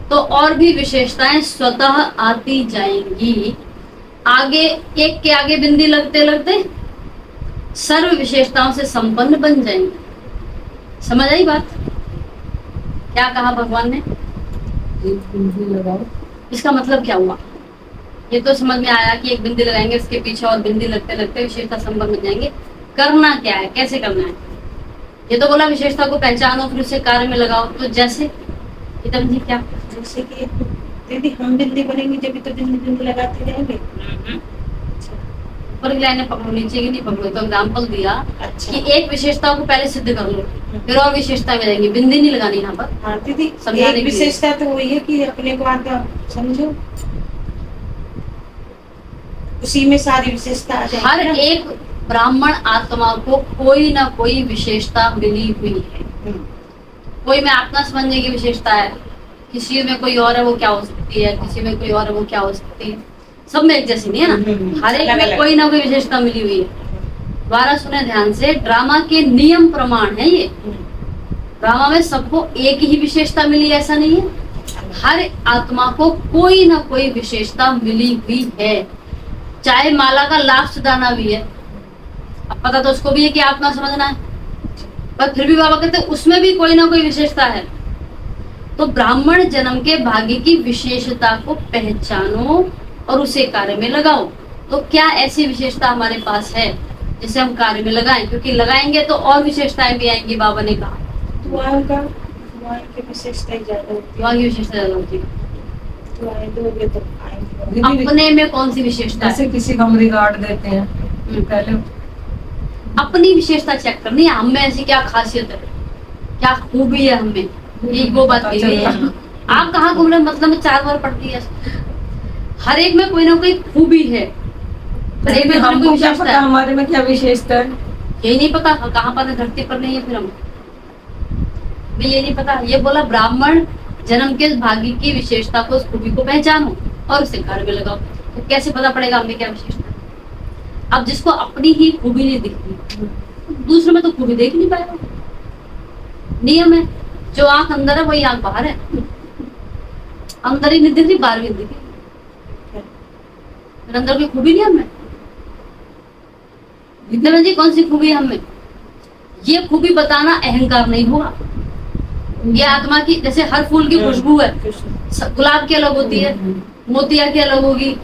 तो और भी विशेषताएं स्वतः आती जाएंगी। आगे एक के आगे बिंदी लगते लगते सर्व विशेषताओं से संपन्न बन जाएंगे। समझ आई बात? क्या कहा भगवान ने? एक बिंदी लगाओ, इसका मतलब क्या हुआ? ये तो समझ में आया कि एक बिंदी लगाएंगे, इसके पीछे और बिंदी लगते लगते विशेषता संपन्न बन जाएंगे। करना क्या है, कैसे करना है? ये तो बोला विशेषता को पहचानो फिर उसे कार्य में लगाओ। तो जैसे एकदम जी क्या? जैसे कि दीदी हम बिंदी बनेंगे जब भी तो बिंदी बिंदी लगाते रहेंगे। ऊपर की लाइनें पकड़ो, नीचे की नहीं पकड़ो। तो एग्जाम्पल दिया अच्छा। कि एक विशेषता को पहले सिद्ध कर लो, फिर और विशेषता में जाएंगे। बिंदी नहीं लगानी यहाँ पर। हाँ दीदी, समझाने एक के लिए। विशेषता तो वही है कि अपने को आगे समझो, उसी में सारी विशेषता आ जाएगी हर ना। एक ब्राह्मण आत्मा को कोई ना कोई विशेषता मिली हुई है। कोई में आत्मा समझने की विशेषता है, किसी में कोई और है वो क्या हो सकती है, किसी में कोई और है वो क्या हो सकती है। सब में एक जैसी नहीं है ना, हर एक में कोई ना कोई विशेषता मिली हुई है। दोबारा सुने ध्यान से, ड्रामा के नियम प्रमाण है ये। ड्रामा में सबको एक ही विशेषता मिली ऐसा नहीं है, हर आत्मा को कोई ना कोई विशेषता मिली हुई है, चाहे माला का लास्ट दाना भी है। अब पता तो उसको भी है कि आत्मा समझना है, पर फिर भी बाबा कहते हैं उसमें भी कोई ना कोई विशेषता है। तो ब्राह्मण जन्म के भाग्य की विशेषता को पहचानो और उसे कार्य में लगाओ। तो क्या ऐसी विशेषता हमारे पास है जिसे हम कार्य में लगाएं, क्योंकि लगाएंगे तो और विशेषताएं भी आएंगी। बाबा ने कहा दुआओं की विशेषता ही ज्यादा होती है। दुआ की विशेषता ज्यादा होती है। दुआएं दोगे तो आएंगे। दीदी, अपने में कौन सी विशेषता है? जैसे किसी को हम रिगार्ड देते हैं, पहले अपनी विशेषता चेक करनी है, हम में ऐसी क्या खासियत है, क्या खूबी है हमें, ये वो बात कही गई है। आप कहाँ घूम रहे हैं, मतलब में 4 बार पढ़ती है। हर एक में कोई ना कोई खूबी है, हर एक में कोई ना कोई हमको क्या विशेषता पता है। हमारे में क्या विशेषता है? यही नहीं पता कहाँ पर है, धरती पर नहीं है, फिर हम भी ये नहीं पता। ये बोला ब्राह्मण जन्म के भाग्य की विशेषता को, उस खूबी को पहचानो और उसे कार्य में लगाओ। तो कैसे पता पड़ेगा हमें क्या विशेषता है? अब जिसको अपनी ही खूबी नहीं दिखती, दूसरे में तो खूबी देख नहीं पाएगा। नियम है, जो आंख अंदर है वही आंख बाहर है। अंदर ही नहीं दिख रही, बाहर भी नहीं दिख रही, फिर अंदर की खूबी नहीं हमें। विद्यानंद जी कौन सी खूबी है हमें? ये खूबी बताना अहंकार नहीं होगा। ये आत्मा की, जैसे हर फूल की खुशबू है, गुलाब की अलग होती है, मोतिया की अलग होगी,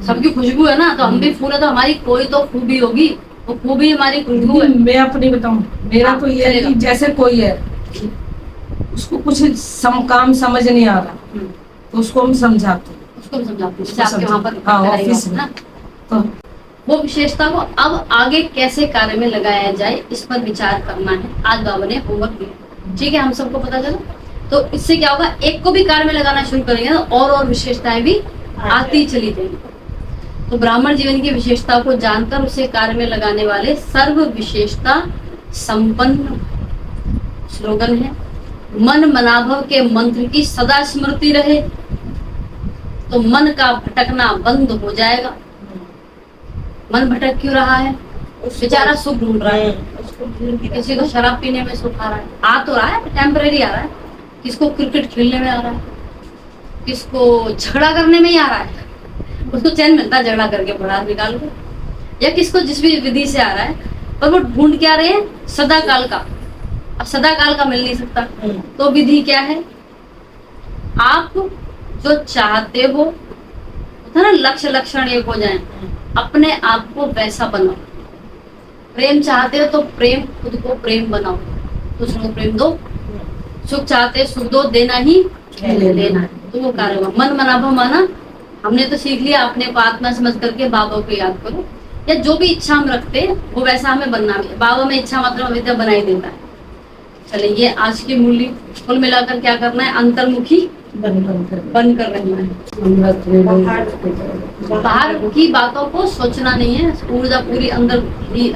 सबकी खुशबू है ना। तो हम भी फूल है तो हमारी कोई तो खूबी होगी, वो खूबी हमारी खुशबू है। मैं अपनी बताऊं, मेरा हाँ, तो ये है कि चलेगा। जैसे कोई है, उसको कुछ काम समझ नहीं आ रहा, तो उसको हम समझाते हैं। उसको भी समझाते हैं, जैसे आपके वहाँ पर हाँ, कराई ऑफिस बात है में। ना। तो वो विशेषता को अब आगे कैसे कार्य में लगाया जाए, इस पर विचार करना है। आज बाबा ने होमवर्क दिया, ठीक है, हम सबको पता चला। तो इससे क्या होगा, एक को भी कार्य में लगाना शुरू करेंगे ना, और विशेषताएं भी आती चली जाएंगी। तो ब्राह्मण जीवन की विशेषता को जानकर उसे कार्य में लगाने वाले सर्व विशेषता संपन्न। स्लोगन है, मन मनाभव के मंत्र की सदा स्मृति रहे तो मन का भटकना बंद हो जाएगा। मन भटक क्यों रहा है? बेचारा सुख ढूंढ रहा है। उसको भूल भी किसी को शराब पीने में सुख आ रहा है, आ तो रहा है, टेम्परेरी आ रहा है। किसको क्रिकेट खेलने में आ रहा है, किसको झगड़ा करने में ही आ रहा है, उसको चैन मिलता है झगड़ा करके बड़ा निकाल के, या किसको जिस भी विधि से आ रहा है, पर वो ढूंढ क्या रहे हैं? सदा काल का। अब सदा काल का मिल नहीं सकता, तो विधि क्या है? आप जो चाहते हो, होता है ना, लक्ष्य लक्षण एक हो जाए, अपने आप को वैसा बनाओ। प्रेम चाहते हो तो प्रेम, खुद को प्रेम बनाओ, दूसरों को प्रेम दो। सुख चाहते हो, सुख दो, देना ही लेना है, तो वो कार्य होगा। मन मनाभव माना, हमने तो सीख लिया, अपने को आत्मा समझ करके बाबा को याद करो, या जो भी इच्छा हम रखते हैं वो वैसा हमें बनना है। बाबा में इच्छा मात्र विद्या बनाई देता है। चलिए, ये आज की मूल्य कुल मिलाकर क्या करना है? अंतर्मुखी बन कर रहना है। बाहर की बातों को सोचना नहीं है, ऊर्जा पूरी अंदर ही